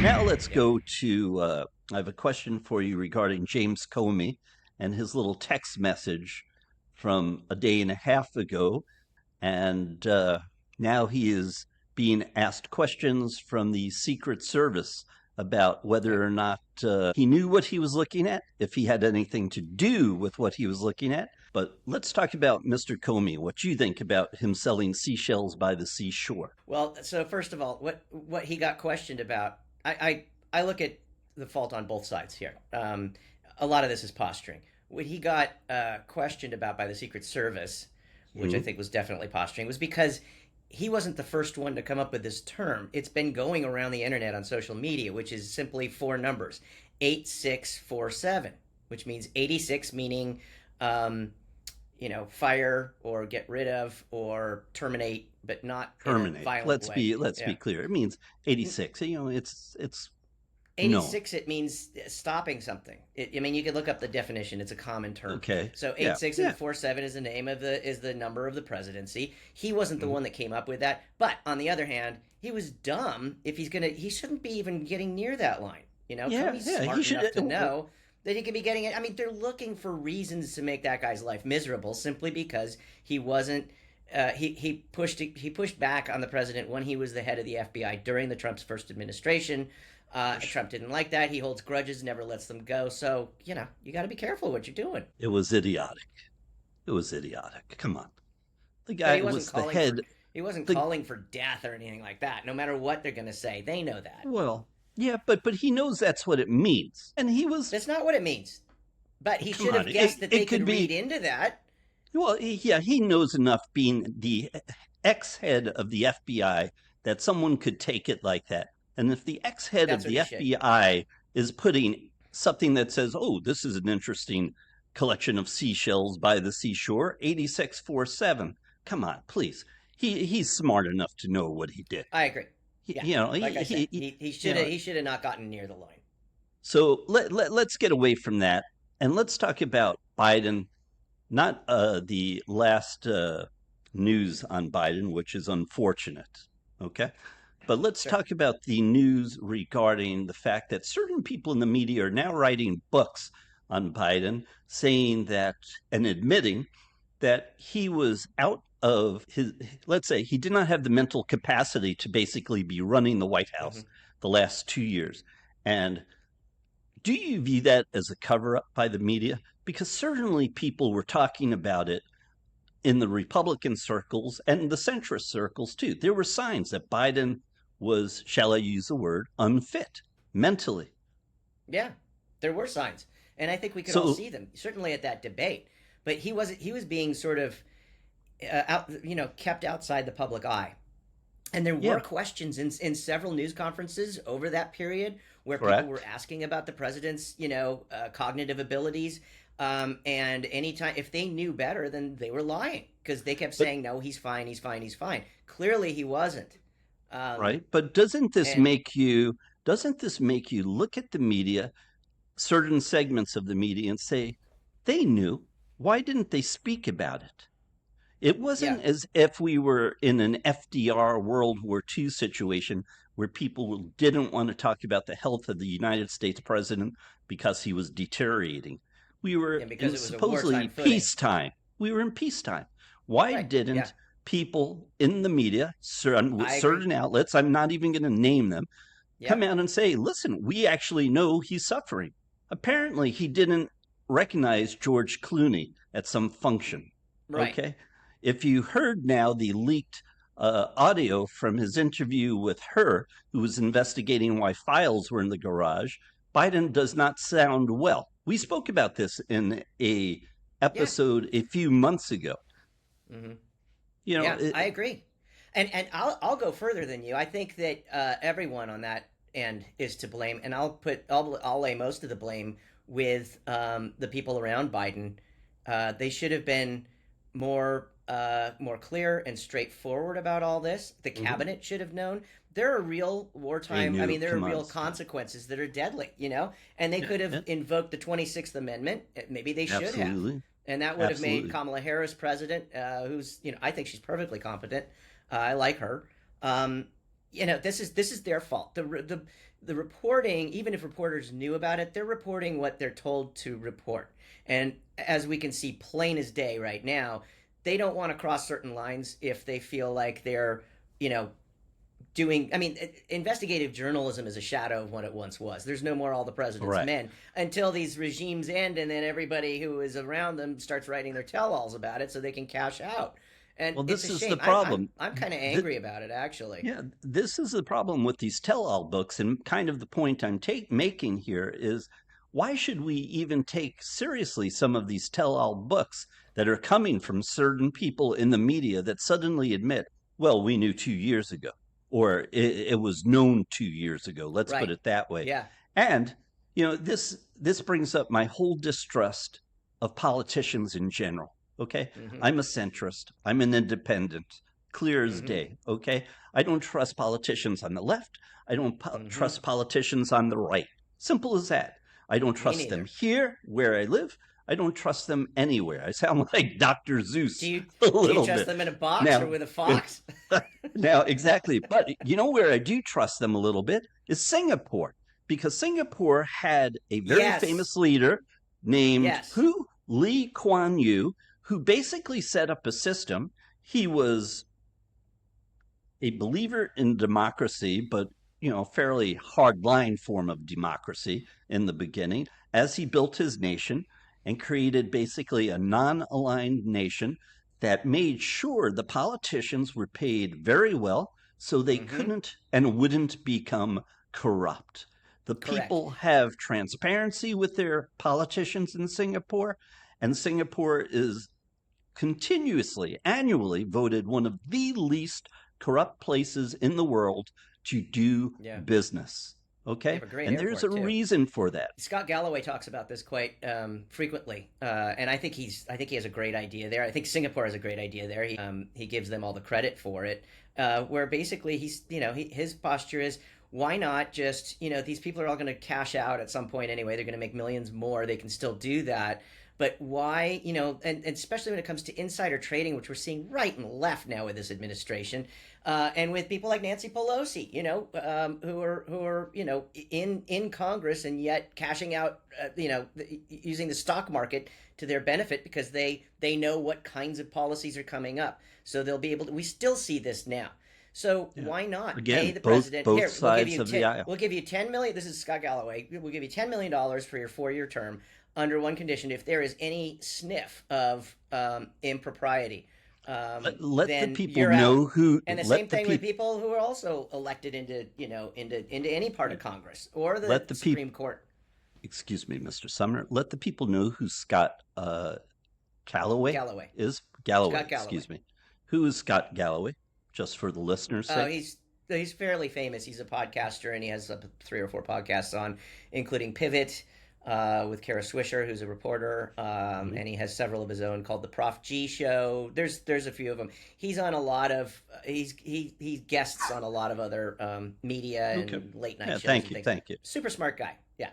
Now let's Yep. go to. I have a question for you regarding James Comey and his little text message from a day and a half ago. And now he is being asked questions from the Secret Service about whether Yep. or not he knew what he was looking at, if he had anything to do with what he was looking at. But let's talk about Mr. Comey, what you think about him selling seashells by the seashore. Well, so first of all, what he got questioned about, I look at the fault on both sides here. A lot of this is posturing. What he got questioned about by the Secret Service, which I Mhm. think was definitely posturing, was because he wasn't the first one to come up with this term. It's been going around the internet on social media, which is simply four numbers: 8647, which means 86 meaning um, fire or get rid of or terminate, but not in a Terminate. violent Let's way. be let's Yeah. be clear. It means 86. It's known. 86, it means stopping something. I mean, you could look up the definition. It's a common term. Okay. So Yeah. 86 Yeah. and 47 is the name of the number of the presidency. He wasn't the Mhm. one that came up with that. But on the other hand, he was dumb. If he shouldn't be even getting near that line. Yeah. Comey's Yeah. He smart should. enough to know that he could be getting it. I mean, they're looking for reasons to make that guy's life miserable simply because he wasn't. He pushed back on the president when he was the head of the FBI during the Trump's first administration. Trump didn't like that. He holds grudges, never lets them go. So you got to be careful what you're doing. It was idiotic. It was idiotic. Come on. The But guy he wasn't was the calling for head. he wasn't The calling for death or anything like that. No matter what they're going to say, they know that. well, yeah, but he knows that's what it means, and he was. That's not what it means. But he Come should on. have guessed that they It could could read be. into that. Well, yeah, he knows enough, being the ex-head of the FBI, that someone could take it like that. And if the ex-head of That's what the he should. FBI is putting something that says, "Oh, this is an interesting collection of seashells by the seashore, 8647." Come on, please. He's smart enough to know what he did. I agree. He, Yeah, you know, like I said, he you should have know. he should have not gotten near the line. So let's get away from that, and let's talk about Biden. Not the last news on Biden, which is unfortunate. Okay. But let's Sure. talk about the news regarding the fact that certain people in the media are now writing books on Biden, saying that and admitting that he was out of his, let's say, he did not have the mental capacity to basically be running the White Hmm. House the last 2 years. And do you view that as a cover up by the media? Because certainly people were talking about it in the Republican circles and the centrist circles too. There were signs that Biden was, shall I use the word, unfit mentally. Yeah, there were signs, and I think we could all So, see them. Certainly at that debate, but he was being sort of kept outside the public eye. And there yeah, were questions in several news conferences over that period where people were correct. asking about the president's, cognitive abilities. And anytime, if they knew better, then they were lying because they kept But, saying, no, he's fine, he's fine, he's fine. Clearly, he wasn't. Um, right. But and doesn't this make you look at the media, certain segments of the media, and say, they knew. Why didn't they speak about it? It yeah, wasn't as if we were in an FDR World War II situation where people didn't want to talk about the health of the United States president because he was deteriorating. We were and because in it was a wartime supposedly footing. peacetime. We were in peacetime. Why Right. Yeah, didn't people in the media, I agree. certain outlets, I'm not even going to name them, come Yep. out and say, listen, we actually know he's suffering? Apparently, he didn't recognize George Clooney at some function. Right. Okay. If you heard now the leaked audio from his interview with her, who was investigating why files were in the garage, Biden does not sound well. We spoke about this in a Yeah. episode a few months ago. Hmm. You know, Yeah, I agree. And I'll go further than you. I think that everyone on that end is to blame, and I'll lay most of the blame with the people around Biden. They should have been more clear and straightforward about all this. The mhm, cabinet should have known. There are real they wartime. I knew. mean, there are Come on, real Scott. consequences that are deadly. And they Yeah, could have yeah, invoked the 26th Amendment. Maybe they should have, absolutely. and that would have made Absolutely. Kamala Harris president, who's I think she's perfectly competent. I like her. Um, this is their fault. The reporting, even if reporters knew about it, they're reporting what they're told to report. And as we can see plain as day right now, they don't want to cross certain lines if they feel like they're, you know, doing. I mean, investigative journalism is a shadow of what it once was. There's no more All the President's Right. Men until these regimes end, and then everybody who is around them starts writing their tell-alls about it so they can cash out. And Well, it's this a is shame. the problem. I'm kind of Th- angry about it, actually. yeah, this is the problem with these tell-all books, and kind of the point I'm making here is why should we even take seriously some of these tell-all books that are coming from certain people in the media that suddenly admit, well, we knew 2 years ago, or it was known 2 years ago. Let's put Right? it that way. Yeah. And this brings up my whole distrust of politicians in general. Okay, Mm-hmm. I'm a centrist. I'm an independent, clear as Mm-hmm. day. Okay, I don't trust politicians on the left. I don't Mm-hmm. trust politicians on the right. Simple as that. I don't Me trust them neither. here where I live. I don't trust them anywhere. I sound like Dr. Do Zeus you a do you little trust bit. them in a box or Now, with a fox? now exactly. But you know where I do trust them a little bit is Singapore, because Singapore had a very Yes. famous leader named Yes. who? Lee Kuan Yew, who basically set up a system. He was a believer in democracy, but fairly hardline form of democracy in the beginning, as he built his nation and created basically a non-aligned nation that made sure the politicians were paid very well so they Mm-hmm. couldn't and wouldn't become corrupt. The Correct. people have transparency with their politicians in Singapore, and Singapore is continuously, annually voted one of the least corrupt places in the world to do Yeah. business. They Okay? have a great And there's a airport too. reason for that. Scott Galloway talks about this quite frequently, and I think he has a great idea there. I think Singapore has a great idea there. He gives them all the credit for it, where basically his posture is, why not just, these people are all going to cash out at some point anyway. They're going to make millions more. They can still do that. But why, and especially when it comes to insider trading, which we're seeing right and left now with this administration, and with people like Nancy Pelosi, who are in Congress and yet cashing out, using the stock market to their benefit because they know what kinds of policies are coming up, so they'll be able to. We still see this now. So Yeah. why not pay Again, the both president? both Here, we'll give sides you of the aisle. we'll give you 10 million. This is Scott Galloway. We'll give you $10 million for your 4-year term under one condition: if there is any sniff of impropriety, Let the then people you're out. know who. And the same Let the thing with people. people who are also elected into any part of Congress or the Let the people. Supreme Court. Excuse me, Mr. Sumner. Let the people know who Scott Calloway Galloway, is. Galloway. Scott Galloway. Excuse me. Who is Scott Galloway? Just for the listeners' Oh, sake. he's fairly famous. He's a podcaster, and he has 3 or 4 podcasts on, including Pivot, with Kara Swisher, who's a reporter, Mhm. and he has several of his own called the Prof G Show. There's a few of them. He's on a lot of he guests on a lot of other media Okay. and late night Yeah. shows Thank and you. things. Thank you. Super smart guy. Yeah.